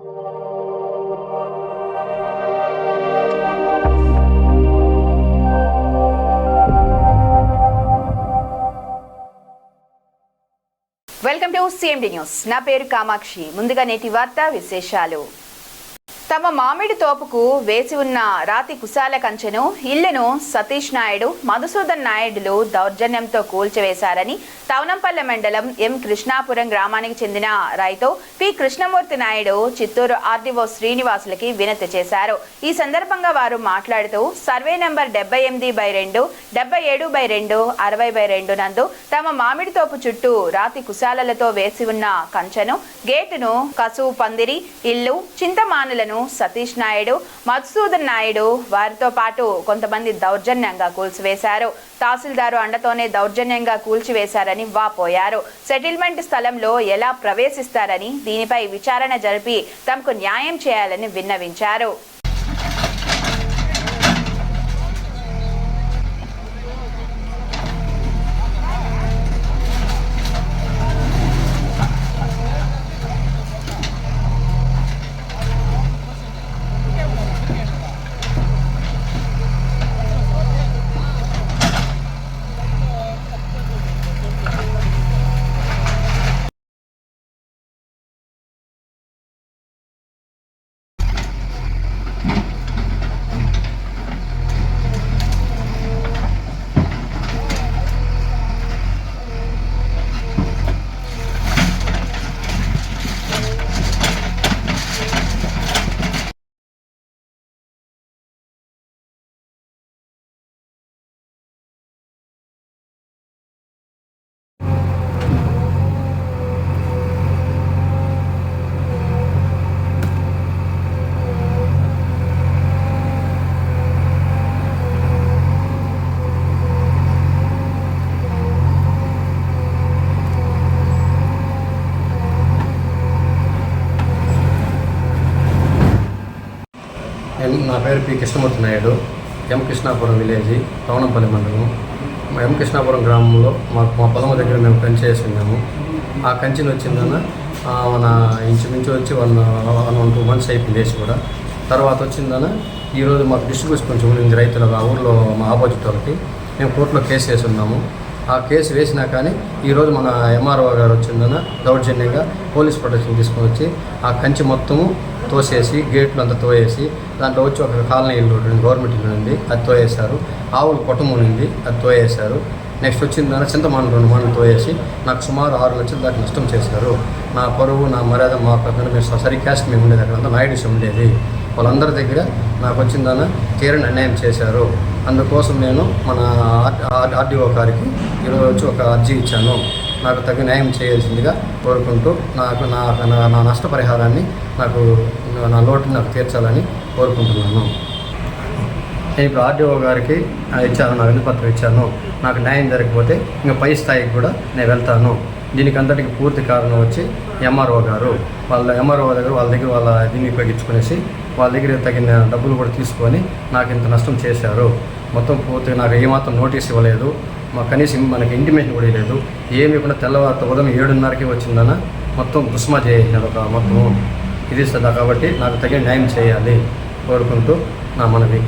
Welcome to CMD news. నా పేరు కామాక్షి. ముందుగా నేటి వార్తా విశేషాలు. తమ మామిడి తోపుకు వేసి ఉన్న రాతి కుశాల కంచెను ఇళ్లను సతీష్ నాయుడు, మధుసూదన్ నాయుడులు దౌర్జన్యంతో కూల్చివేశారని తవనంపల్లె మండలం ఎం కృష్ణాపురం గ్రామానికి చెందిన రైతు పి కృష్ణమూర్తి నాయుడు చిత్తూరు ఆర్డీఓ శ్రీనివాసులకి వినతి చేశారు. ఈ సందర్భంగా వారు మాట్లాడుతూ సర్వే నంబర్ 78/2, 77/2, 60/2 నందు తమ మామిడి తోపు చుట్టూ రాతి కుశాలలతో వేసి ఉన్న కంచెను, గేటును, కసువు పందిరి, ఇల్లు, చింతమానులను సతీష్ నాయుడు, మధుసూదన్ నాయుడు వారితో పాటు కొంతమంది దౌర్జన్యంగా కూల్చివేశారు. తహసీల్దారు అండతోనే దౌర్జన్యంగా కూల్చివేశారని వాపోయారు. సెటిల్మెంట్ స్థలంలో ఎలా ప్రవేశిస్తారని, దీనిపై విచారణ జరిపి తమకు న్యాయం చేయాలని విన్నవించారు. నా పేరు పి కృష్ణమూర్తి నాయుడు, ఎం కృష్ణాపురం విలేజ్, తవనంపల్లి మండలం. ఎం కృష్ణాపురం గ్రామంలో మా పొలం దగ్గర మేము కంచె వేసి ఉన్నాము. ఆ కంచెని వచ్చిందన్న మన ఇంచుమించు వచ్చి 1-2 months అయిపోయింది వేసి కూడా. తర్వాత వచ్చిందన్న ఈరోజు మాకు డిస్ట్రిబ్యూషన్ కొంచెం ఉంది రైతులకు, ఆ ఊళ్ళో మా ఆపోజిట్ వాళ్ళకి. మేము కోర్టులో కేసు వేసి ఉన్నాము. ఆ కేసు వేసినా కానీ ఈరోజు మన ఎంఆర్ఓ గారు వచ్చిందన్న దౌర్జన్యంగా పోలీస్ ప్రొటెక్షన్ తీసుకొని వచ్చి ఆ కంచె మొత్తము తోసేసి, గేట్లు అంతా తోయేసి, దాంట్లో వచ్చి ఒక కాలనీ ఇల్లు గవర్నమెంట్ ఇల్లు ఉంది, అది తోయేశారు. ఆవులు కుటుంబం ఉంది, అది తోయేశారు. నెక్స్ట్ వచ్చిందని చింతమాను 2 మాటలు తోయేసి నాకు సుమారు 6 లక్షల దాకా నష్టం చేశారు. నా పరువు, నా మర్యాద, మా ప్రకారం మేము సరి క్యాస్ట్ మేము ఉండేది, అక్కడంతా నాయుడుస్ ఉండేది. వాళ్ళందరి దగ్గర నాకు వచ్చిందన్న తీరని అన్యాయం చేశారు. అందుకోసం నేను మన ఆర్డీఓ గారికి ఈరోజు వచ్చి ఒక అర్జీ ఇచ్చాను. నాకు తగిన న్యాయం చేయాల్సిందిగా కోరుకుంటూ నా నష్టపరిహారాన్ని నా లోటుని నాకు తీర్చాలని కోరుకుంటున్నాను. నేను ఇప్పుడు ఆర్డీఓ గారికి ఇచ్చాను, నా వినతిపత్రం ఇచ్చాను. నాకు న్యాయం జరగకపోతే ఇంకా పై స్థాయికి కూడా నేను వెళ్తాను. దీనికి అంతటికి పూర్తి కారణం వచ్చి ఎంఆర్ఓ గారు. ఎంఆర్ఓ దగ్గర వాళ్ళ దీన్ని ఉపయోగించుకునేసి వాళ్ళ దగ్గర తగిన డబ్బులు కూడా తీసుకొని నాకు ఇంత నష్టం చేశారు. మొత్తం పూర్తిగా నాకు ఏమాత్రం నోటీస్ ఇవ్వలేదు, కనీసం మనకి ఇంటిమేషన్ కూడా లేదు. ఏమి కూడా తెల్లవారితో ఉదయం 7:30కి వచ్చిందన్న మొత్తం దుస్మా చేసినారు ఒక మొత్తము. ఇది సదా కాబట్టి నాకు తగిన న్యాయం చేయాలి కోరుకుంటూ నా మనవి.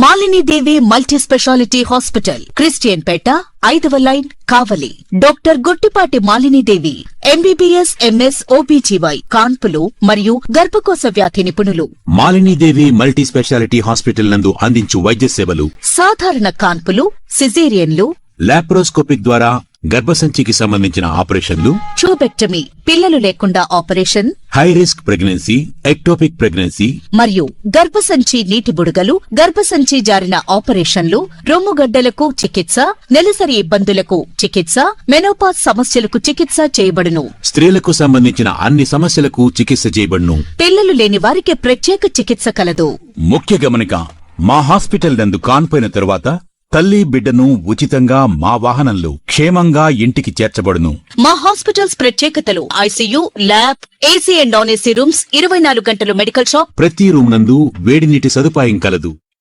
Malinidevi multi specialty hospital, Christianpet, 5వ line, Kavali. Doctor Gottipati Malinidevi, MBBS, MS, OBGY, కాన్పులు మరియు గర్భకోశ వ్యాధి నిపుణులు. మాలినీదేవి మల్టీ స్పెషాలిటీ హాస్పిటల్ నందు అందించు వైద్య సేవలు: సాధారణ కాన్పులు, సిజేరియన్లు, లాప్రోస్కోపిక్ ద్వారా గర్భసంచికి సంబంధించిన ఆపరేషన్లు, ట్యూబెక్టమీ, పిల్లలు లేకుండా operation, high risk pregnancy, ectopic pregnancy మరియు గర్భసంచి నీటి బుడగలు, గర్భసంచి జారిన ఆపరేషన్లు, రొమ్ముగడ్డలకు చికిత్స, నెలసరి ఇబ్బందులకు చికిత్స, మెనోపాజ్ సమస్యలకు చికిత్స చేయబడును. స్త్రీలకు సంబంధించిన అన్ని సమస్యలకు చికిత్స చేయబడును. పిల్లలు లేని వారికి ప్రత్యేక చికిత్స కలదు. ముఖ్య గమనిక: మా హాస్పిటల్ నందు కాన్పోయిన తరువాత తల్లి బిడ్డను ఉచితంగా మా వాహనంలో క్షేమంగా ఇంటికి చేర్చబడును. మా హాస్పిటల్స్ ప్రత్యేకతలు: ICU, lab, AC and non AC rooms, 24 గంటలు మెడికల్ షాప్, ప్రతి రూమ్ నందు వేడి నీటి సదుపాయం కలదు.